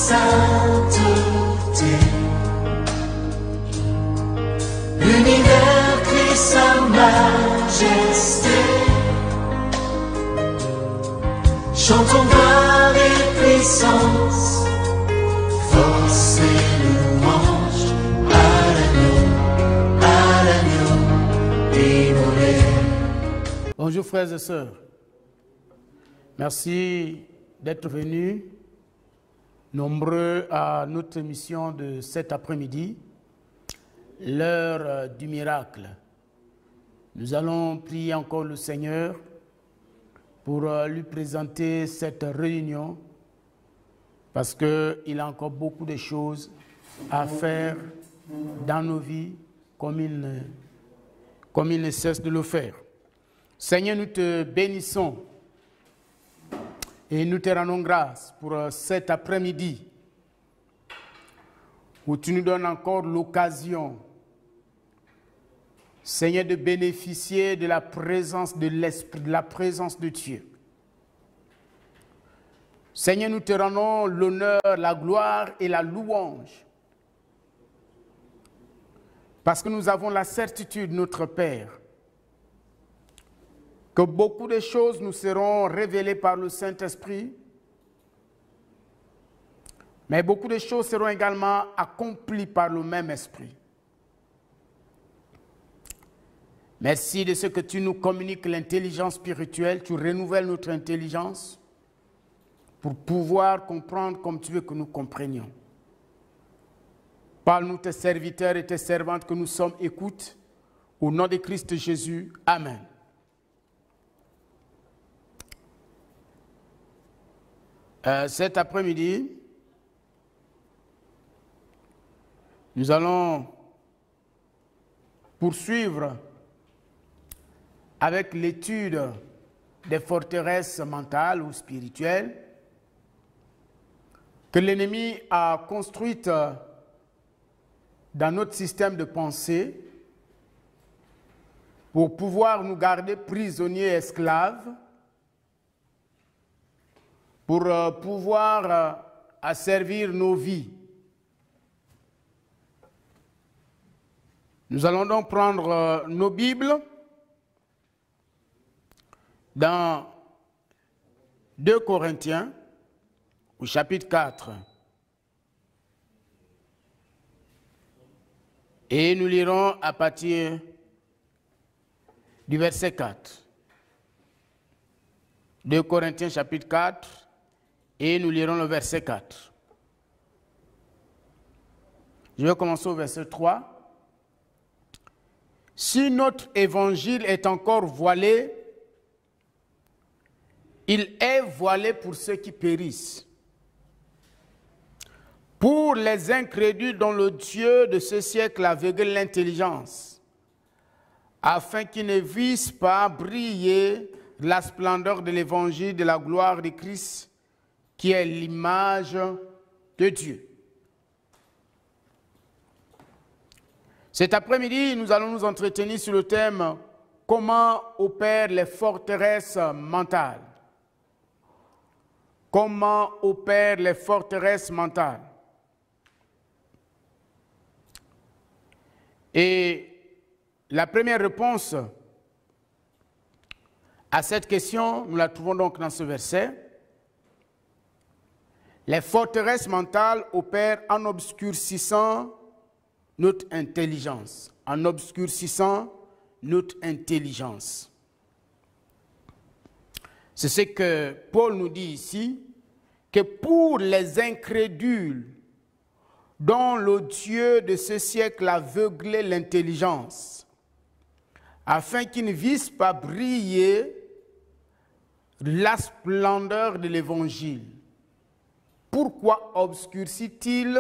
sainteté. L'univers crie sa majesté. Chantons gloire et puissance, force et louange à l'agneau immolé. Bonjour frères et sœurs. Merci d'être venus nombreux à notre émission de cet après-midi, l'heure du miracle. Nous allons prier encore le Seigneur pour lui présenter cette réunion parce qu'il a encore beaucoup de choses à faire dans nos vies comme il ne cesse de le faire. Seigneur, nous te bénissons et nous te rendons grâce pour cet après-midi où tu nous donnes encore l'occasion, Seigneur, de bénéficier de la présence de l'Esprit, de la présence de Dieu. Seigneur, nous te rendons l'honneur, la gloire et la louange parce que nous avons la certitude, notre Père, que beaucoup de choses nous seront révélées par le Saint-Esprit, mais beaucoup de choses seront également accomplies par le même Esprit. Merci de ce que tu nous communiques l'intelligence spirituelle, tu renouvelles notre intelligence pour pouvoir comprendre comme tu veux que nous comprenions. Parle-nous tes serviteurs et tes servantes que nous sommes, écoute, au nom de Christ Jésus. Amen. Cet après-midi, nous allons poursuivre avec l'étude des forteresses mentales ou spirituelles que l'ennemi a construites dans notre système de pensée pour pouvoir nous garder prisonniers et esclaves, pour pouvoir asservir nos vies. Nous allons donc prendre nos Bibles dans 2 Corinthiens, au chapitre 4. Et nous lirons à partir du verset 4. 2 Corinthiens, chapitre 4. Et nous lirons le verset 4. Je vais commencer au verset 3. Si notre évangile est encore voilé, il est voilé pour ceux qui périssent, pour les incrédules dont le Dieu de ce siècle aveugle l'intelligence, afin qu'ils ne vissent pas briller la splendeur de l'évangile de la gloire de Christ, qui est l'image de Dieu. Cet après-midi, nous allons nous entretenir sur le thème « Comment opèrent les forteresses mentales ?» Comment opèrent les forteresses mentales? Et la première réponse à cette question, nous la trouvons donc dans ce verset. Les forteresses mentales opèrent en obscurcissant notre intelligence. En obscurcissant notre intelligence. C'est ce que Paul nous dit ici, que pour les incrédules dont le Dieu de ce siècle a aveuglé l'intelligence, afin qu'ils ne vissent pas briller la splendeur de l'Évangile. Pourquoi obscurcit-il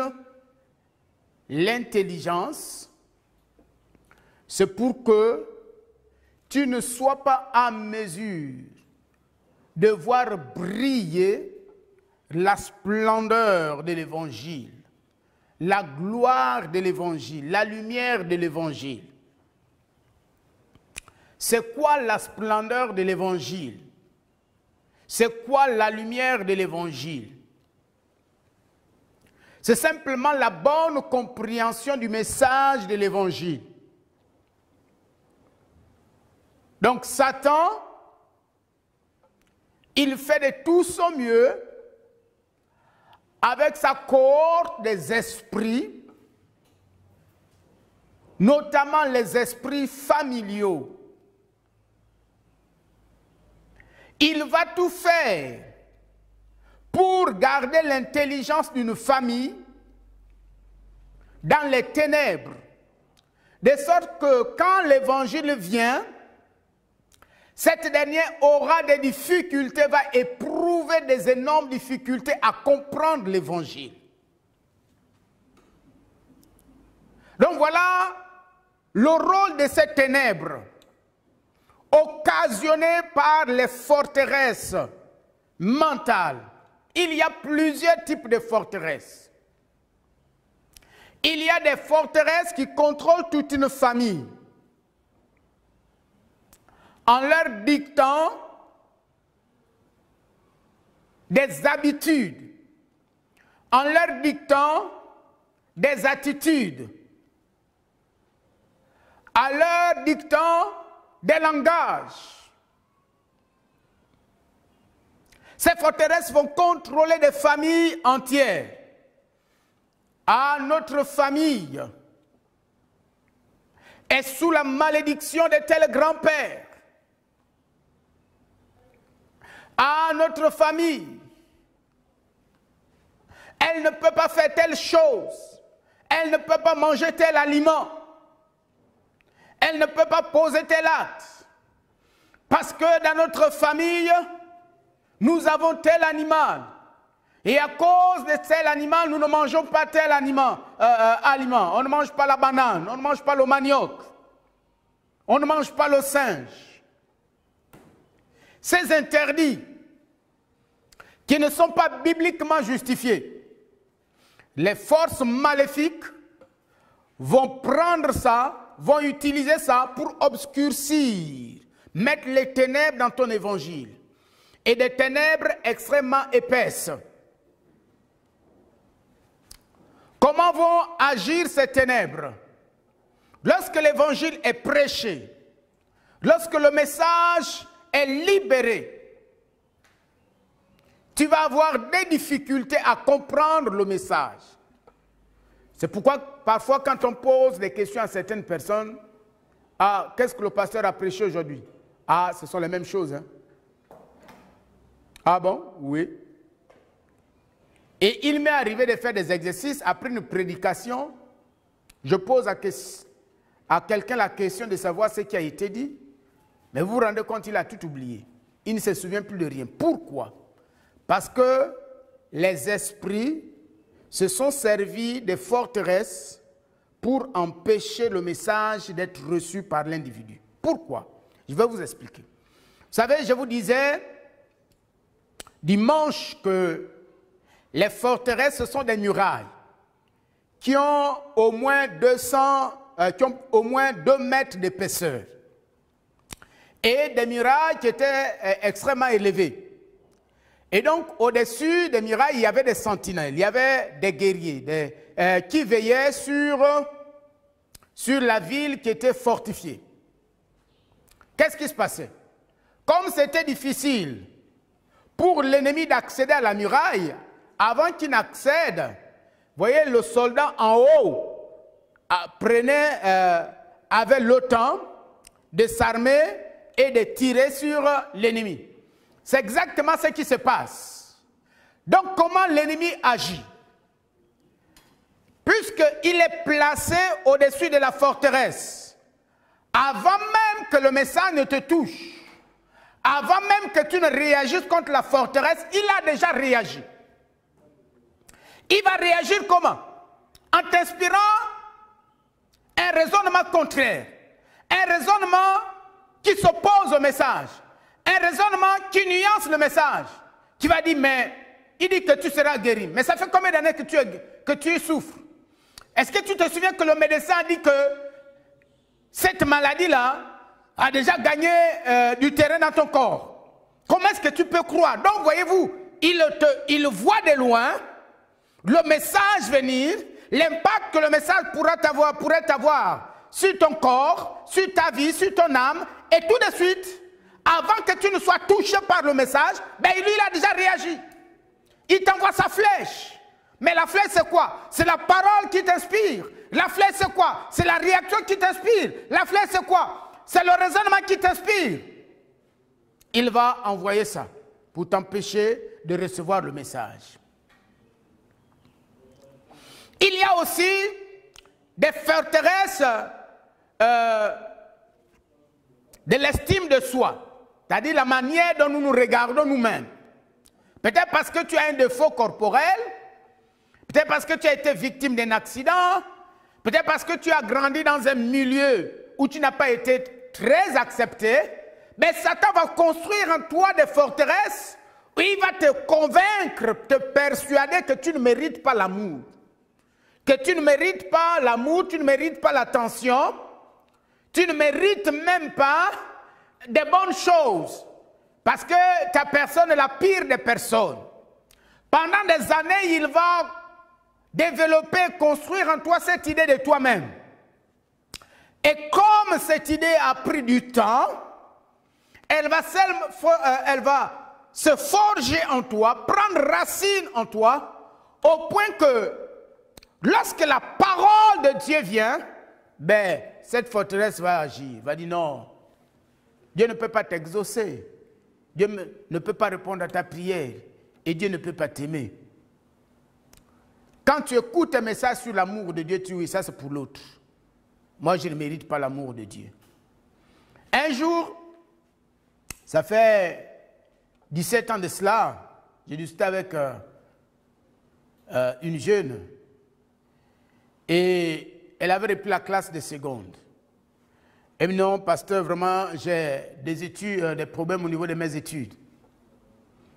l'intelligence? C'est pour que tu ne sois pas en mesure de voir briller la splendeur de l'Évangile, la gloire de l'Évangile, la lumière de l'Évangile. C'est quoi la splendeur de l'Évangile? C'est quoi la lumière de l'Évangile? c'est simplement la bonne compréhension du message de l'évangile. Donc Satan, il fait de tout son mieux avec sa cohorte des esprits, notamment les esprits familiaux. Il va tout faire pour garder l'intelligence d'une famille dans les ténèbres, de sorte que quand l'évangile vient, cette dernière aura des difficultés, va éprouver des énormes difficultés à comprendre l'évangile. Donc voilà le rôle de ces ténèbres, occasionnées par les forteresses mentales. Il y a plusieurs types de forteresses. Il y a des forteresses qui contrôlent toute une famille, en leur dictant des habitudes, en leur dictant des attitudes, à leur dictant des langages. Ces forteresses vont contrôler des familles entières. Ah, notre famille est sous la malédiction de tel grand-père. Ah, notre famille, elle ne peut pas faire telle chose. Elle ne peut pas manger tel aliment. Elle ne peut pas poser tel acte. Parce que dans notre famille, nous avons tel animal. Et à cause de tel animal, nous ne mangeons pas tel aliment. On ne mange pas la banane, on ne mange pas le manioc. On ne mange pas le singe. Ces interdits qui ne sont pas bibliquement justifiés, les forces maléfiques vont prendre ça, vont utiliser ça pour obscurcir, mettre les ténèbres dans ton évangile. Et des ténèbres extrêmement épaisses. Comment vont agir ces ténèbres? Lorsque l'évangile est prêché, lorsque le message est libéré, tu vas avoir des difficultés à comprendre le message. C'est pourquoi parfois quand on pose des questions à certaines personnes, « Ah, qu'est-ce que le pasteur a prêché aujourd'hui? » « Ah, ce sont les mêmes choses. Hein? » « Ah bon? Oui. » Et il m'est arrivé de faire des exercices après une prédication. Je pose à quelqu'un la question de savoir ce qui a été dit. Mais vous vous rendez compte, il a tout oublié. Il ne se souvient plus de rien. Pourquoi? Parce que les esprits se sont servis des forteresses pour empêcher le message d'être reçu par l'individu. Pourquoi? Je vais vous expliquer. Vous savez, je vous disais dimanche que les forteresses, ce sont des murailles qui ont au moins 2 mètres d'épaisseur. Et des murailles qui étaient extrêmement élevées. Et donc, au-dessus des murailles, il y avait des sentinelles, il y avait des guerriers qui veillaient sur la ville qui était fortifiée. Qu'est-ce qui se passait? Comme c'était difficile pour l'ennemi d'accéder à la muraille, avant qu'il n'accède, vous voyez, le soldat en haut avait le temps de s'armer et de tirer sur l'ennemi. C'est exactement ce qui se passe. Donc, comment l'ennemi agit? Puisqu'il est placé au-dessus de la forteresse, avant même que le message ne te touche, avant même que tu ne réagisses contre la forteresse, il a déjà réagi. Il va réagir comment? En t'inspirant un raisonnement contraire, un raisonnement qui s'oppose au message, un raisonnement qui nuance le message, qui va dire, mais il dit que tu seras guéri. Mais ça fait combien d'années que tu souffres? Est-ce que tu te souviens que le médecin a dit que cette maladie-là a déjà gagné du terrain dans ton corps? Comment est-ce que tu peux croire? Donc, voyez-vous, il voit de loin le message venir, l'impact que le message pourrait avoir sur ton corps, sur ta vie, sur ton âme, et tout de suite, avant que tu ne sois touché par le message, ben lui, il a déjà réagi. Il t'envoie sa flèche. Mais la flèche, c'est quoi? C'est la parole qui t'inspire. La flèche, c'est quoi? C'est la réaction qui t'inspire. La flèche, c'est quoi? C'est le raisonnement qui t'inspire. Il va envoyer ça pour t'empêcher de recevoir le message. Il y a aussi des forteresses de l'estime de soi, c'est-à-dire la manière dont nous nous regardons nous-mêmes. Peut-être parce que tu as un défaut corporel, peut-être parce que tu as été victime d'un accident, peut-être parce que tu as grandi dans un milieu où tu n'as pas été très accepté, mais Satan va construire en toi des forteresses où il va te convaincre, te persuader que tu ne mérites pas l'amour. Que tu ne mérites pas l'amour, tu ne mérites pas l'attention, tu ne mérites même pas des bonnes choses. Parce que ta personne est la pire des personnes. Pendant des années, il va développer, construire en toi cette idée de toi-même. Et comme cette idée a pris du temps, elle va se forger en toi, prendre racine en toi, au point que lorsque la parole de Dieu vient, ben, cette forteresse va agir, va dire non, Dieu ne peut pas t'exaucer. Dieu ne peut pas répondre à ta prière et Dieu ne peut pas t'aimer. Quand tu écoutes un message sur l'amour de Dieu, tu dis ça c'est pour l'autre. Moi je ne mérite pas l'amour de Dieu. Un jour, ça fait 17 ans de cela, j'ai discuté avec une jeune et elle avait repris la classe de seconde. Et non, pasteur, vraiment, j'ai des études, des problèmes au niveau de mes études.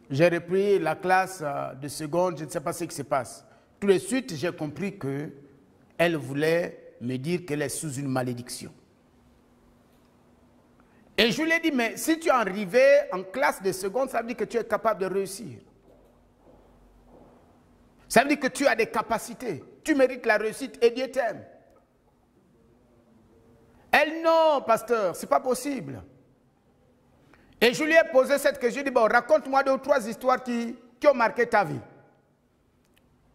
J'ai repris la classe de seconde, je ne sais pas ce qui se passe. Tout de suite, j'ai compris qu'elle voulait me dire qu'elle est sous une malédiction. Et je lui ai dit, mais si tu es arrivé en classe de seconde, ça veut dire que tu es capable de réussir. Ça veut dire que tu as des capacités. Tu mérites la réussite et Dieu t'aime. Elle, non, pasteur, ce n'est pas possible. Et je lui ai posé cette question, je lui ai dit, bon, raconte-moi 2 ou 3 histoires qui ont marqué ta vie.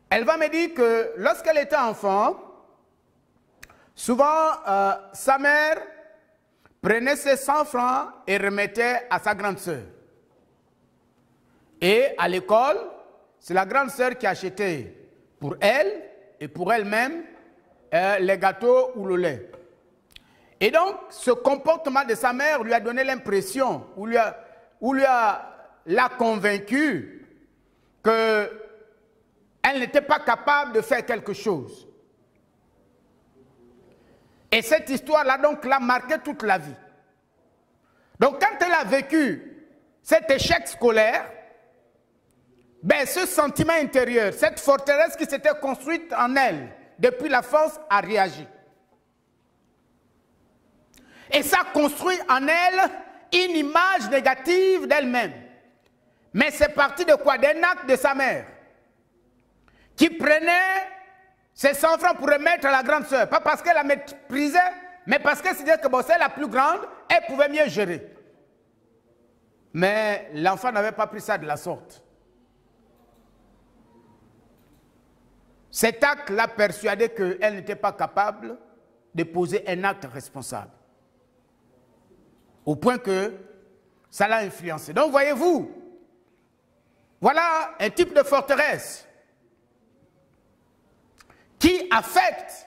Elle va me dire que lorsqu'elle était enfant, souvent, sa mère prenait ses 100 francs et remettait à sa grande sœur. Et à l'école, c'est la grande sœur qui achetait pour elle et pour elle-même les gâteaux ou le lait. Et donc, ce comportement de sa mère lui a donné l'impression, ou l'a convaincu qu'elle n'était pas capable de faire quelque chose. Et cette histoire-là, donc, l'a marqué toute la vie. Donc, quand elle a vécu cet échec scolaire, ben, ce sentiment intérieur, cette forteresse qui s'était construite en elle depuis l'enfance a réagi. Et ça construit en elle une image négative d'elle-même. Mais c'est parti de quoi? D'un acte de sa mère, qui prenait ses 100 francs pour remettre à la grande sœur. Pas parce qu'elle la méprisait, mais parce que c'était que bon, c'est la plus grande, elle pouvait mieux gérer. Mais l'enfant n'avait pas pris ça de la sorte. Cet acte l'a persuadé qu'elle n'était pas capable de poser un acte responsable. Au point que ça l'a influencé. Donc voyez-vous, voilà un type de forteresse qui affecte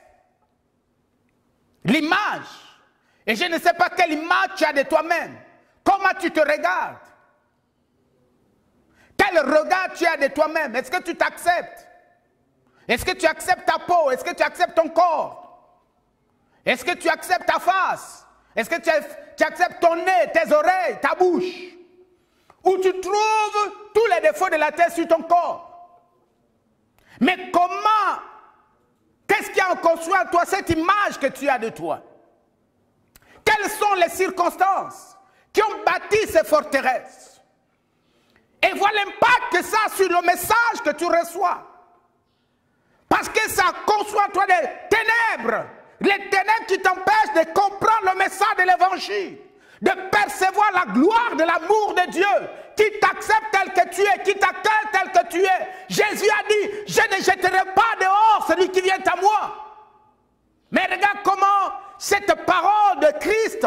l'image. Et je ne sais pas quelle image tu as de toi-même. Comment tu te regardes? Quel regard tu as de toi-même? Est-ce que tu t'acceptes? Est-ce que tu acceptes ta peau? Est-ce que tu acceptes ton corps? Est-ce que tu acceptes ta face? Est-ce que tu acceptes ton nez, tes oreilles, ta bouche? Où tu trouves tous les défauts de la terre sur ton corps? Mais comment? Qu'est-ce qui a construit en toi cette image que tu as de toi? Quelles sont les circonstances qui ont bâti ces forteresses? Et voilà l'impact que ça a sur le message que tu reçois. Parce que ça conçoit en toi des ténèbres. Les ténèbres qui t'empêchent de comprendre le message de l'évangile. De percevoir la gloire de l'amour de Dieu. Qui t'accepte tel que tu es. Qui t'accueille tel que tu es. Jésus a dit, je ne jetterai pas dehors celui qui vient à moi. Mais regarde comment cette parole de Christ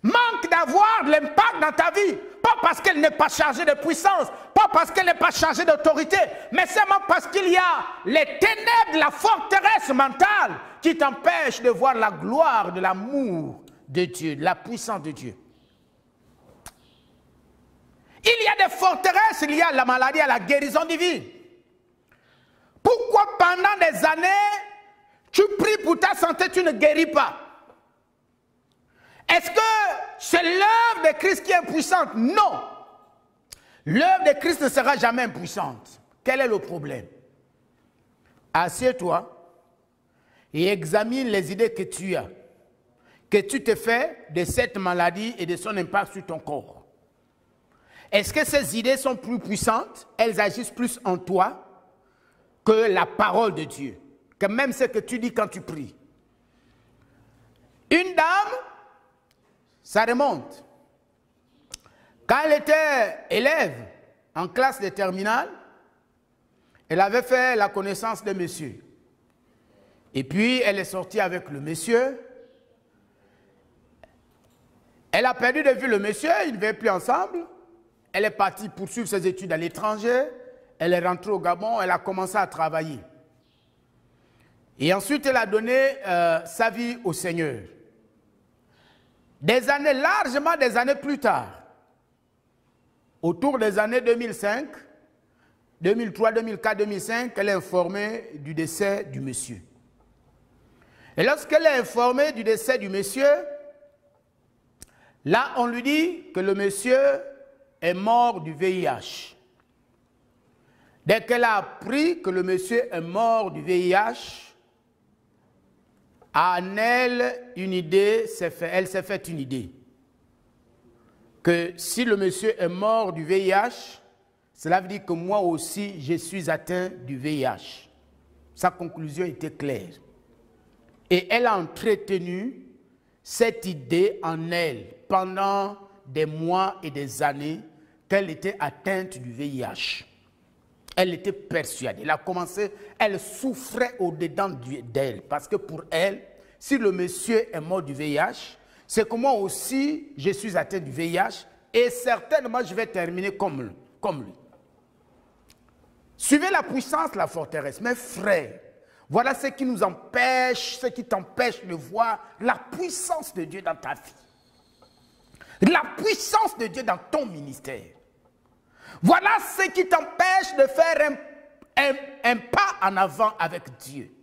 manque d'avoir de l'impact dans ta vie. Pas parce qu'elle n'est pas chargée de puissance, pas parce qu'elle n'est pas chargée d'autorité, mais seulement parce qu'il y a les ténèbres de la forteresse mentale qui t'empêchent de voir la gloire de l'amour de Dieu, de la puissance de Dieu. Il y a des forteresses, il y a la maladie, à la guérison divine. Pourquoi pendant des années, tu pries pour ta santé, tu ne guéris pas? Est-ce que c'est l'œuvre de Christ qui est impuissante? Non. L'œuvre de Christ ne sera jamais impuissante. Quel est le problème? Assieds-toi et examine les idées que tu as, que tu te fais de cette maladie et de son impact sur ton corps. Est-ce que ces idées sont plus puissantes? Elles agissent plus en toi que la parole de Dieu, que même ce que tu dis quand tu pries. Une dame, ça remonte. Quand elle était élève en classe de terminale, elle avait fait la connaissance de monsieur. Et puis, elle est sortie avec le monsieur. Elle a perdu de vue le monsieur, ils ne vivaient plus ensemble. Elle est partie poursuivre ses études à l'étranger. Elle est rentrée au Gabon, elle a commencé à travailler. Et ensuite, elle a donné sa vie au Seigneur. Des années, largement des années plus tard, autour des années 2005, 2003, 2004, 2005, elle est informée du décès du monsieur. Et lorsqu'elle est informée du décès du monsieur, là, on lui dit que le monsieur est mort du VIH. Dès qu'elle a appris que le monsieur est mort du VIH, en elle, une idée s'est faite, elle s'est faite une idée. Que si le monsieur est mort du VIH, cela veut dire que moi aussi, je suis atteint du VIH. Sa conclusion était claire. Et elle a entretenu cette idée en elle pendant des mois et des années qu'elle était atteinte du VIH. Elle était persuadée. Elle a commencé, elle souffrait au-dedans d'elle. Parce que pour elle, si le monsieur est mort du VIH, c'est que moi aussi, je suis atteint du VIH et certainement, je vais terminer comme lui. Suivez la puissance, la forteresse. Mes frères, voilà ce qui nous empêche, ce qui t'empêche de voir la puissance de Dieu dans ta vie. La puissance de Dieu dans ton ministère. Voilà ce qui t'empêche de faire un pas en avant avec Dieu.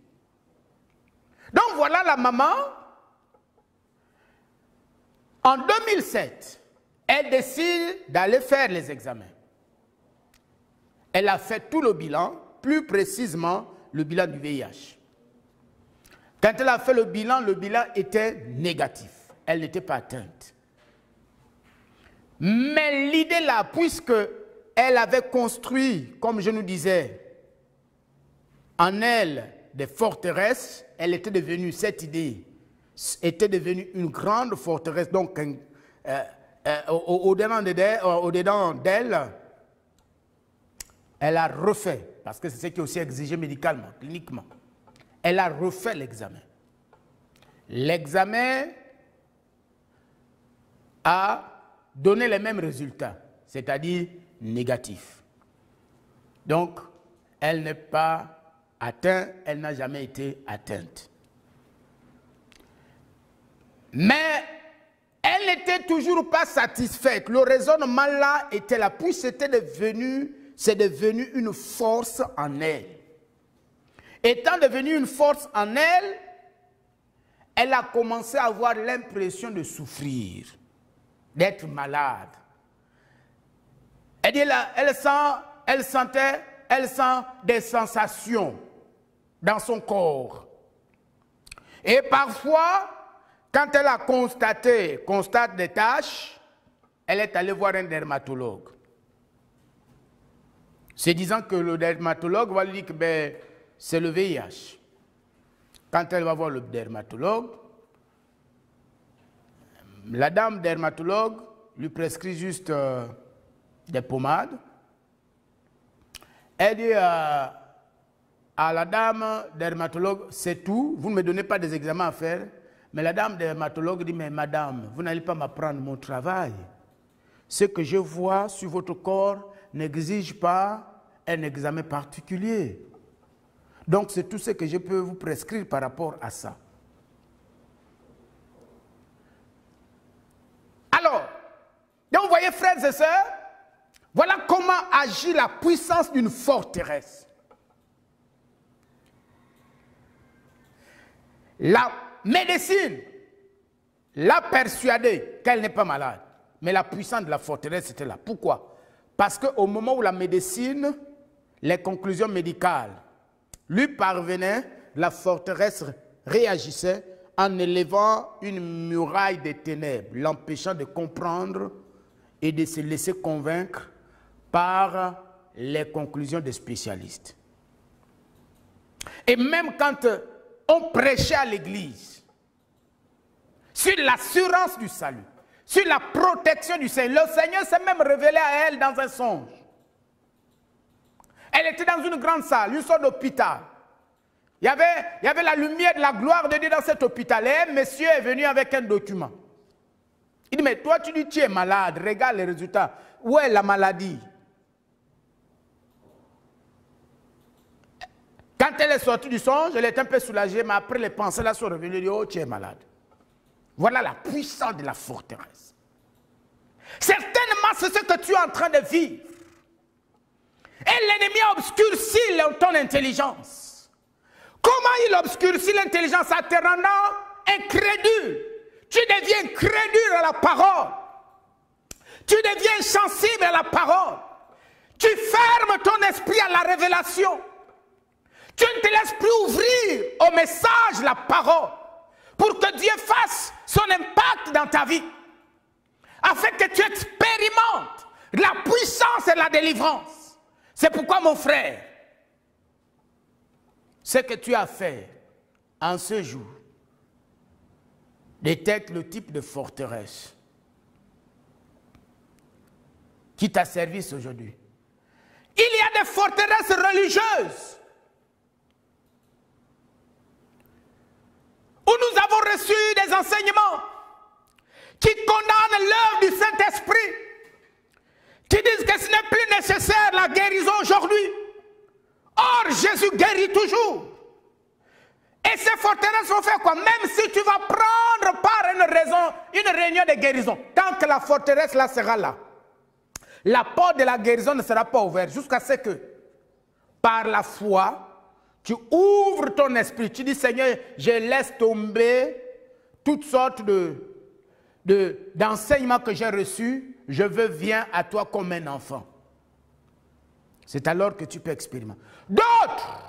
Donc voilà la maman. En 2007, elle décide d'aller faire les examens. Elle a fait tout le bilan, plus précisément le bilan du VIH. Quand elle a fait le bilan était négatif. Elle n'était pas atteinte. Mais l'idée là, puisque elle avait construit, comme je nous disais, en elle des forteresses, elle était devenue, cette idée était devenue une grande forteresse. Donc, au-dedans d'elle, elle a refait, parce que c'est ce qui est aussi exigé médicalement, cliniquement. Elle a refait l'examen. L'examen a donné les mêmes résultats, c'est-à-dire négatif. Donc, elle n'est pas atteinte, elle n'a jamais été atteinte. Mais elle n'était toujours pas satisfaite. Le raisonnement là était là, puis c'est devenu une force en elle. Étant devenue une force en elle, elle a commencé à avoir l'impression de souffrir, d'être malade. Elle sent des sensations dans son corps. Et parfois, quand elle a constate des taches, elle est allée voir un dermatologue. Se disant que le dermatologue va lui dire que c'est le VIH. Quand elle va voir le dermatologue, la dame dermatologue lui prescrit juste des pommades. Elle dit à la dame dermatologue, c'est tout, vous ne me donnez pas des examens à faire. Mais la dame dermatologue dit, mais madame, vous n'allez pas m'apprendre mon travail. Ce que je vois sur votre corps n'exige pas un examen particulier. Donc c'est tout ce que je peux vous prescrire par rapport à ça. Alors, donc vous voyez frères et sœurs, voilà comment agit la puissance d'une forteresse. La médecine l'a persuadée qu'elle n'est pas malade. Mais la puissance de la forteresse était là. Pourquoi? Parce qu'au moment où la médecine, les conclusions médicales lui parvenaient, la forteresse réagissait en élevant une muraille des ténèbres, l'empêchant de comprendre et de se laisser convaincre par les conclusions des spécialistes. Et même quand on prêchait à l'église sur l'assurance du salut, sur la protection du Seigneur, le Seigneur s'est même révélé à elle dans un songe. Elle était dans une grande salle, une sorte d'hôpital. Il y avait la lumière de la gloire de Dieu dans cet hôpital. Et un monsieur est venu avec un document. Il dit, mais toi tu dis tu es malade, regarde les résultats. Où est la maladie? Quand elle est sortie du songe, elle est un peu soulagée, mais après les pensées là sont revenues, elle dit, oh tu es malade. Voilà la puissance de la forteresse. Certainement, c'est ce que tu es en train de vivre. Et l'ennemi obscurcit ton intelligence. Comment il obscurcit l'intelligence? En te rendant incrédule. Tu deviens crédule à la parole. Tu deviens sensible à la parole. Tu fermes ton esprit à la révélation. Tu ne te laisses plus ouvrir au message, la parole, pour que Dieu fasse son impact dans ta vie, afin que tu expérimentes la puissance et la délivrance. C'est pourquoi, mon frère, ce que tu as fait en ce jour détecte le type de forteresse qui t'a servi aujourd'hui. Il y a des forteresses religieuses où nous avons reçu des enseignements qui condamnent l'œuvre du Saint-Esprit, qui disent que ce n'est plus nécessaire la guérison aujourd'hui. Or, Jésus guérit toujours. Et ces forteresses vont faire quoi? Même si tu vas prendre part à une réunion de guérison, tant que la forteresse là sera là, la porte de la guérison ne sera pas ouverte jusqu'à ce que, par la foi, tu ouvres ton esprit. Tu dis, Seigneur, je laisse tomber toutes sortes d'enseignements que j'ai reçus. Je viens à toi comme un enfant. C'est alors que tu peux expérimenter. D'autres,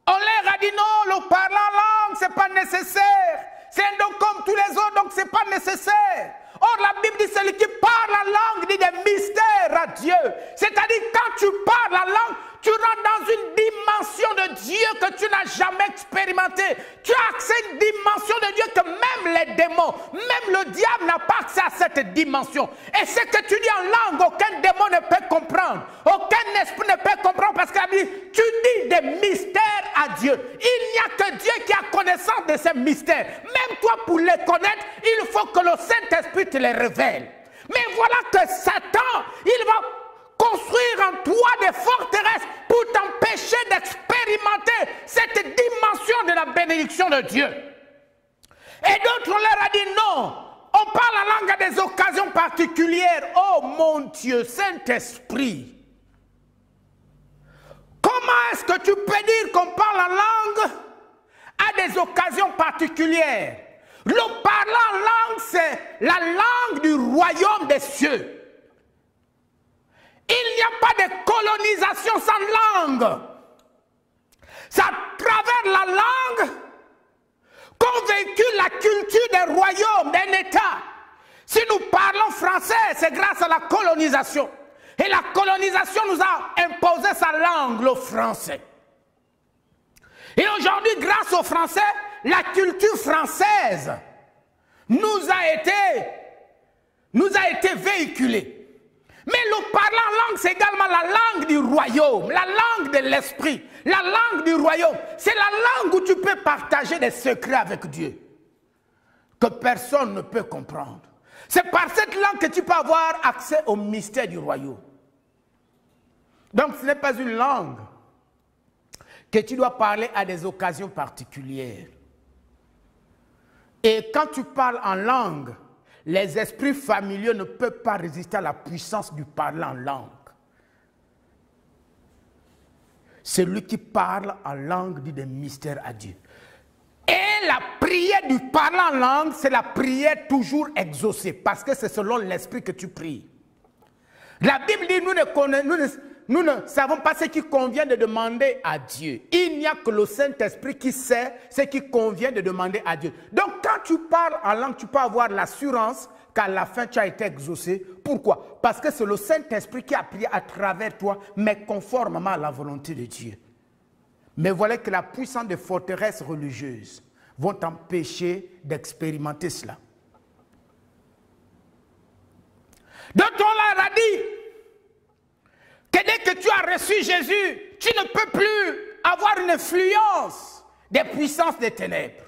on leur a dit non, le parler en langue, ce n'est pas nécessaire. C'est un don comme tous les autres, donc ce n'est pas nécessaire. Or, la Bible dit, celui qui parle la langue dit des mystères à Dieu. C'est-à-dire, quand tu parles la langue, tu rentres dans une dimension de Dieu que tu n'as jamais expérimentée. Tu as accès à une dimension de Dieu que même les démons, même le diable n'a pas accès à cette dimension. Et ce que tu dis en langue, aucun démon ne peut comprendre. Aucun esprit ne peut comprendre parce que la Bible dit, tu dis des mystères à Dieu. Il n'y a que Dieu qui a connaissance de ces mystères. Même toi, pour les connaître, il faut que le Saint-Esprit te les révèle. Mais voilà que Satan, il va construire en toi des forteresses pour t'empêcher d'expérimenter cette dimension de la bénédiction de Dieu. Et d'autres, on leur a dit non, on parle la langue à des occasions particulières. Oh mon Dieu, Saint-Esprit, comment est-ce que tu peux dire qu'on parle la langue à des occasions particulières? Le parler en langue, c'est la langue du royaume des cieux. Il n'y a pas de colonisation sans langue. C'est à travers la langue qu'on véhicule la culture des royaumes, d'un État. Si nous parlons français, c'est grâce à la colonisation. Et la colonisation nous a imposé sa langue, le français. Et aujourd'hui, grâce aux Français, la culture française nous a été véhiculée. Mais le parler en langue, c'est également la langue du royaume, la langue de l'esprit, la langue du royaume. C'est la langue où tu peux partager des secrets avec Dieu que personne ne peut comprendre. C'est par cette langue que tu peux avoir accès au mystère du royaume. Donc ce n'est pas une langue que tu dois parler à des occasions particulières. Et quand tu parles en langue, les esprits familiers ne peuvent pas résister à la puissance du parler en langue. Celui qui parle en langue dit des mystères à Dieu. Et la prière du parler en langue, c'est la prière toujours exaucée, parce que c'est selon l'esprit que tu pries. La Bible dit, nous ne savons pas ce qui convient de demander à Dieu. Il n'y a que le Saint-Esprit qui sait ce qui convient de demander à Dieu. Donc quand tu parles en langue, tu peux avoir l'assurance qu'à la fin tu as été exaucé. Pourquoi? Parce que c'est le Saint-Esprit qui a prié à travers toi, mais conformément à la volonté de Dieu. Mais voilà que la puissance des forteresses religieuses vont t'empêcher d'expérimenter cela. Donc on leur a dit que dès que tu as reçu Jésus, tu ne peux plus avoir une influence des puissances des ténèbres.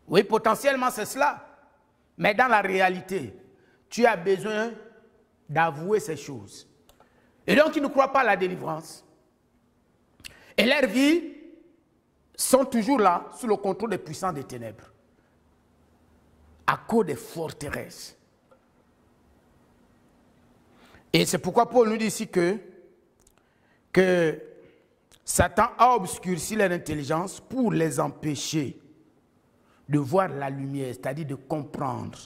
Oui, potentiellement c'est cela. Mais dans la réalité, tu as besoin d'avouer ces choses. Et donc ils ne croient pas à la délivrance. Et leurs vies sont toujours là, sous le contrôle des puissances des ténèbres. À cause des forteresses. Et c'est pourquoi Paul nous dit ici que Satan a obscurci leur intelligence pour les empêcher de voir la lumière, c'est-à-dire de comprendre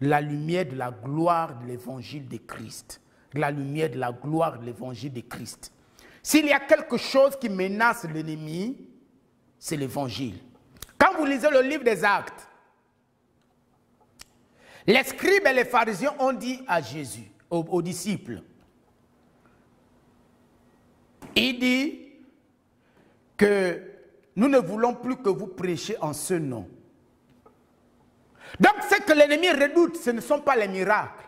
la lumière de la gloire de l'évangile de Christ. La lumière de la gloire de l'évangile de Christ. S'il y a quelque chose qui menace l'ennemi, c'est l'évangile. Quand vous lisez le livre des Actes, les scribes et les pharisiens ont dit à Jésus, aux disciples, il dit que nous ne voulons plus que vous prêchiez en ce nom. Donc ce que l'ennemi redoute, ce ne sont pas les miracles.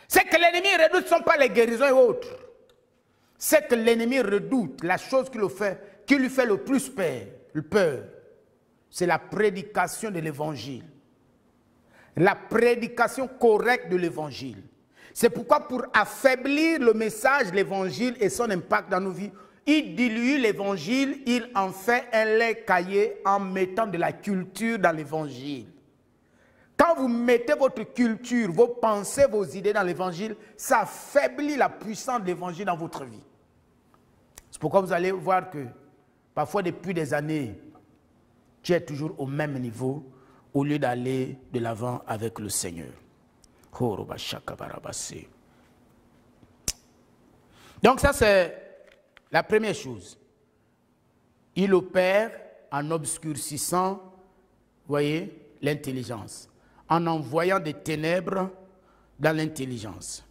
Ce que l'ennemi redoute, ce ne sont pas les guérisons et autres. Ce que l'ennemi redoute, la chose qui lui fait le plus peur, c'est la prédication de l'évangile. La prédication correcte de l'évangile. C'est pourquoi pour affaiblir le message de l'évangile et son impact dans nos vies, il dilue l'évangile, il en fait un lait caillé en mettant de la culture dans l'évangile. Quand vous mettez votre culture, vos pensées, vos idées dans l'évangile, ça affaiblit la puissance de l'évangile dans votre vie. C'est pourquoi vous allez voir que parfois depuis des années, tu es toujours au même niveau au lieu d'aller de l'avant avec le Seigneur. Donc ça c'est la première chose. Il opère en obscurcissant, voyez, l'intelligence, en envoyant des ténèbres dans l'intelligence.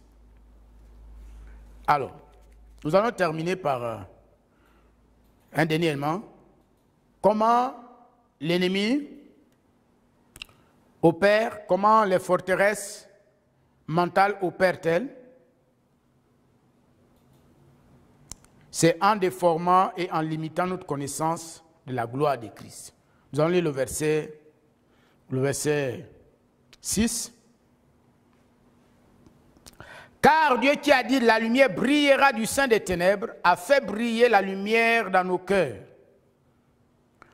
Alors, nous allons terminer par un dernier élément. Comment l'ennemi opère, comment les forteresses mentales opèrent-elles? C'est en déformant et en limitant notre connaissance de la gloire de Christ. Nous allons lire le verset 6. Car Dieu qui a dit la lumière brillera du sein des ténèbres a fait briller la lumière dans nos cœurs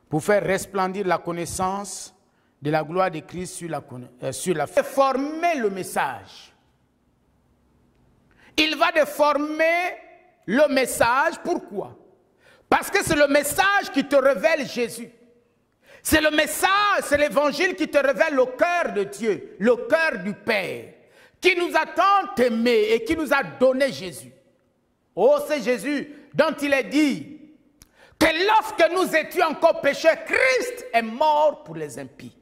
pour faire resplendir la connaissance de la gloire de Christ sur la déformer le message. Il va déformer le message. Pourquoi? Parce que c'est le message qui te révèle Jésus. C'est le message, c'est l'évangile qui te révèle le cœur de Dieu, le cœur du Père, qui nous a tant aimés et qui nous a donné Jésus. Oh, c'est Jésus dont il est dit que lorsque nous étions encore pécheurs, Christ est mort pour les impies.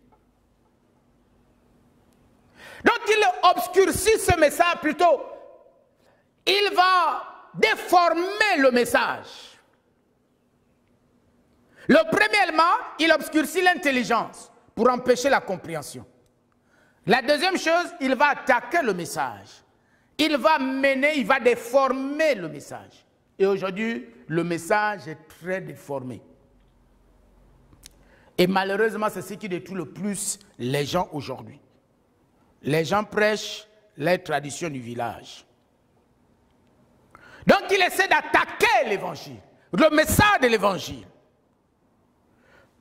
Donc il obscurcit ce message plutôt. Il va déformer le message. Le premier élément, il obscurcit l'intelligence pour empêcher la compréhension. La deuxième chose, il va attaquer le message. Il va mener, il va déformer le message. Et aujourd'hui, le message est très déformé. Et malheureusement, c'est ce qui détruit le plus les gens aujourd'hui. Les gens prêchent les traditions du village. Donc, il essaie d'attaquer l'évangile, le message de l'évangile,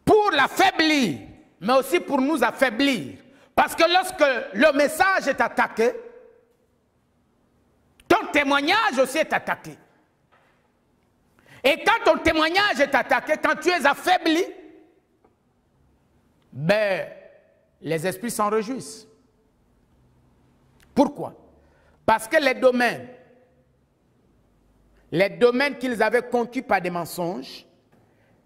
pour l'affaiblir, mais aussi pour nous affaiblir. Parce que lorsque le message est attaqué, ton témoignage aussi est attaqué. Et quand ton témoignage est attaqué, quand tu es affaibli, ben, les esprits s'en réjouissent. Pourquoi? Parce que les domaines qu'ils avaient conquis par des mensonges,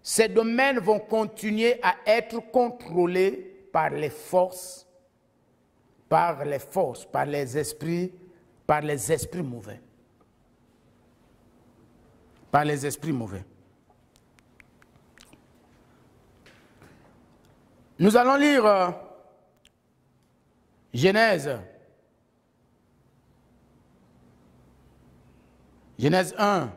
ces domaines vont continuer à être contrôlés par les forces, par les esprits mauvais. Par les esprits mauvais. Nous allons lire Genèse 1,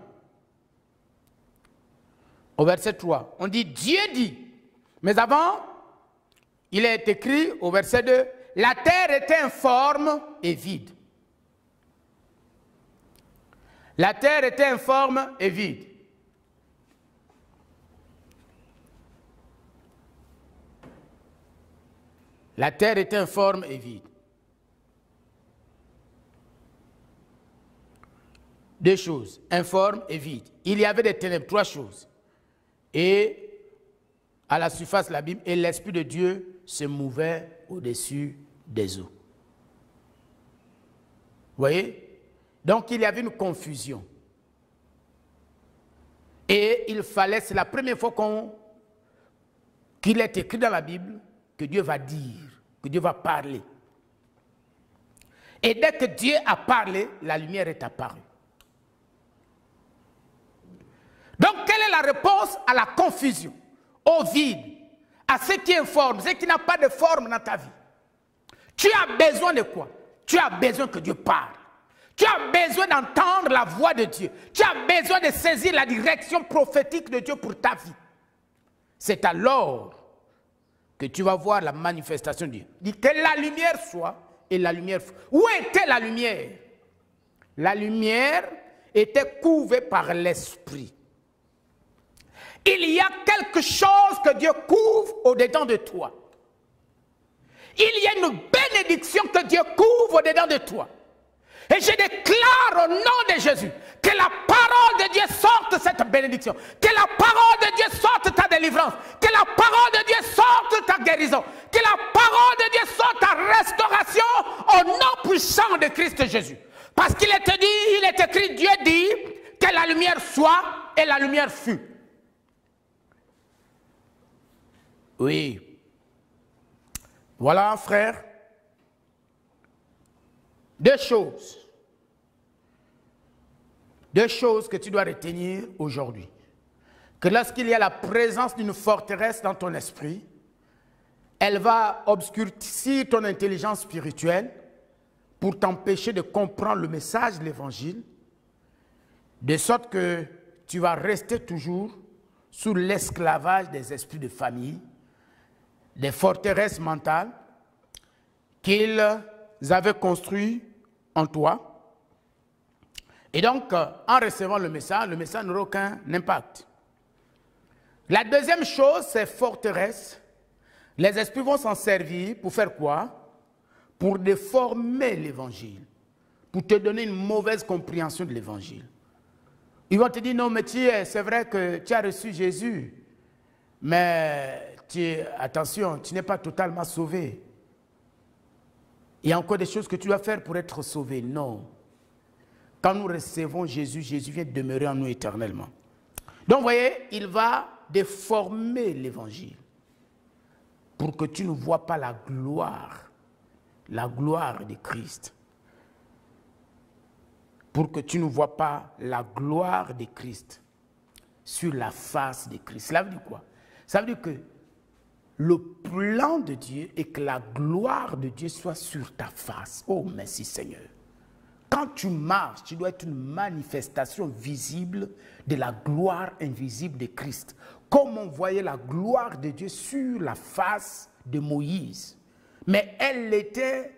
au verset 3. On dit, Dieu dit. Mais avant, il est écrit au verset 2, la terre était informe et vide. La terre était informe et vide. La terre était informe et vide. Deux choses, informe et vide. Il y avait des ténèbres, trois choses. Et à la surface de la Bible, et l'Esprit de Dieu se mouvait au-dessus des eaux. Vous voyez? Donc il y avait une confusion. Et il fallait, c'est la première fois qu'il est écrit dans la Bible que Dieu va dire, que Dieu va parler. Et dès que Dieu a parlé, la lumière est apparue. Donc, quelle est la réponse à la confusion, au vide, à ce qui est forme, ce qui n'a pas de forme dans ta vie? Tu as besoin de quoi? Tu as besoin que Dieu parle. Tu as besoin d'entendre la voix de Dieu. Tu as besoin de saisir la direction prophétique de Dieu pour ta vie. C'est alors que tu vas voir la manifestation de Dieu. Dit que la lumière soit et la lumière fut. Où était la lumière? La lumière était couverte par l'Esprit. Il y a quelque chose que Dieu couvre au-dedans de toi. Il y a une bénédiction que Dieu couvre au-dedans de toi. Et je déclare au nom de Jésus que la parole de Dieu sorte cette bénédiction. Que la parole de Dieu sorte ta délivrance. Que la parole de Dieu sorte ta guérison. Que la parole de Dieu sorte ta restauration au nom puissant de Christ Jésus. Parce qu'il est dit, il est écrit, Dieu dit que la lumière soit et la lumière fut. Oui. Voilà, frère. Deux choses que tu dois retenir aujourd'hui. Que lorsqu'il y a la présence d'une forteresse dans ton esprit, elle va obscurcir ton intelligence spirituelle pour t'empêcher de comprendre le message de l'évangile, de sorte que tu vas rester toujours sous l'esclavage des esprits de famille, des forteresses mentales qu'ils avaient construites en toi. Et donc, en recevant le message n'aura aucun impact. La deuxième chose, c'est forteresse. Les esprits vont s'en servir pour faire quoi? Pour déformer l'évangile, pour te donner une mauvaise compréhension de l'évangile. Ils vont te dire, non, mais c'est vrai que tu as reçu Jésus, mais attention, tu n'es pas totalement sauvé. Il y a encore des choses que tu dois faire pour être sauvé. Non. Quand nous recevons Jésus, Jésus vient demeurer en nous éternellement. Donc, vous voyez, il va déformer l'évangile pour que tu ne vois pas la gloire de Christ. Pour que tu ne vois pas la gloire de Christ sur la face de Christ. Cela veut dire quoi? Ça veut dire que le plan de Dieu est que la gloire de Dieu soit sur ta face. Oh, merci Seigneur. Quand tu marches, tu dois être une manifestation visible de la gloire invisible de Christ. Comme on voyait la gloire de Dieu sur la face de Moïse. Mais elle était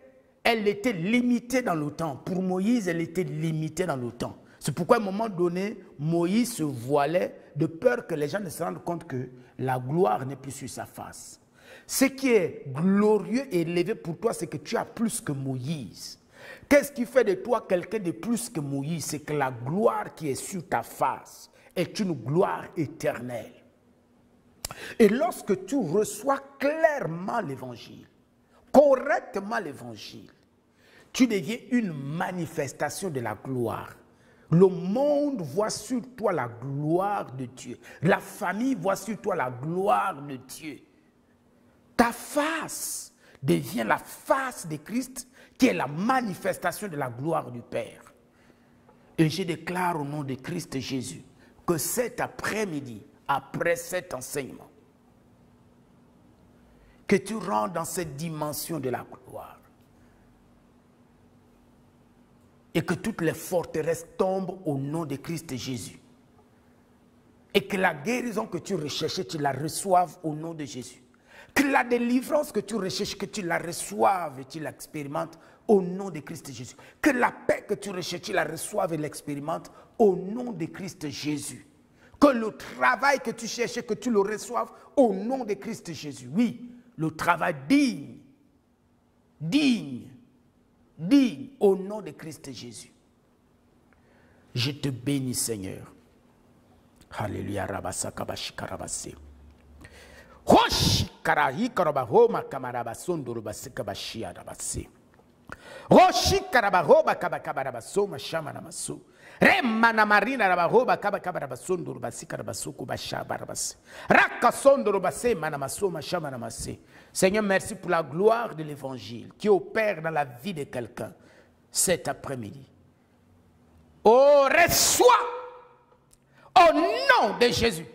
limitée dans le temps. Pour Moïse, elle était limitée dans le temps. C'est pourquoi à un moment donné, Moïse se voilait de peur que les gens ne se rendent compte que la gloire n'est plus sur sa face. Ce qui est glorieux et élevé pour toi, c'est que tu as plus que Moïse. Qu'est-ce qui fait de toi quelqu'un de plus que Moïse? C'est que la gloire qui est sur ta face est une gloire éternelle. Et lorsque tu reçois clairement l'évangile, correctement l'évangile, tu deviens une manifestation de la gloire. Le monde voit sur toi la gloire de Dieu. La famille voit sur toi la gloire de Dieu. Ta face devient la face de Christ, qui est la manifestation de la gloire du Père. Et je déclare au nom de Christ Jésus que cet après-midi, après cet enseignement, que tu rentres dans cette dimension de la gloire et que toutes les forteresses tombent au nom de Christ Jésus et que la guérison que tu recherchais, tu la reçoives au nom de Jésus. Que la délivrance que tu recherches, que tu la reçoives et tu l'expérimentes au nom de Christ Jésus. Que la paix que tu recherches, tu la reçoives et l'expérimentes au nom de Christ Jésus. Que le travail que tu cherchais, que tu le reçoives au nom de Christ Jésus. Oui, le travail digne, au nom de Christ Jésus. Je te bénis, Seigneur. Alléluia, rabasakabashi karabase. Roshi karahi karabahoma kamarabasondorobasikabashi arabase. Roshi karabahoba kabakabarabaso mashamanamaso. Remana marina rabahoba kabakabarabasondorobasikarabasoko bashabarabase. Rakasondorobase manamaso mashamanamase. Seigneur, merci pour la gloire de l'évangile qui opère dans la vie de quelqu'un cet après-midi. Oh, reçois au nom de Jésus.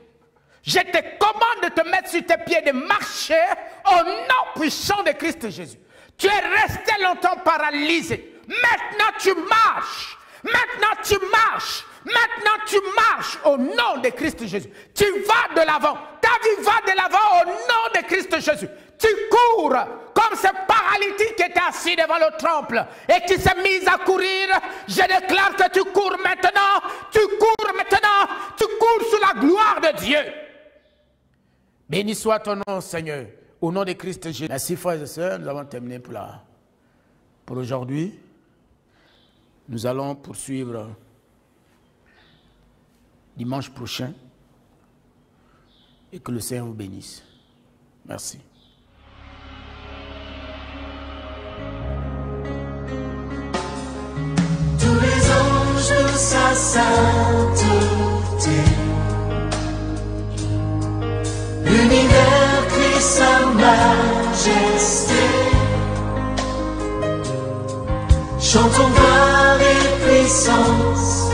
Je te commande de te mettre sur tes pieds, de marcher au nom puissant de Christ Jésus. Tu es resté longtemps paralysé. Maintenant tu marches. Maintenant tu marches. Maintenant tu marches au nom de Christ Jésus. Tu vas de l'avant. Ta vie va de l'avant au nom de Christ Jésus. Tu cours comme ce paralytique qui était assis devant le temple et qui s'est mis à courir. Je déclare que tu cours maintenant. Tu cours maintenant. Tu cours sous la gloire de Dieu. Béni soit ton nom, Seigneur, au nom de Christ Jésus. Merci, frères et sœurs, nous avons terminé pour aujourd'hui. Nous allons poursuivre dimanche prochain et que le Seigneur vous bénisse. Merci. Tous les anges de sa sainteté, l'univers crie sa majesté. Chantons gloire et puissance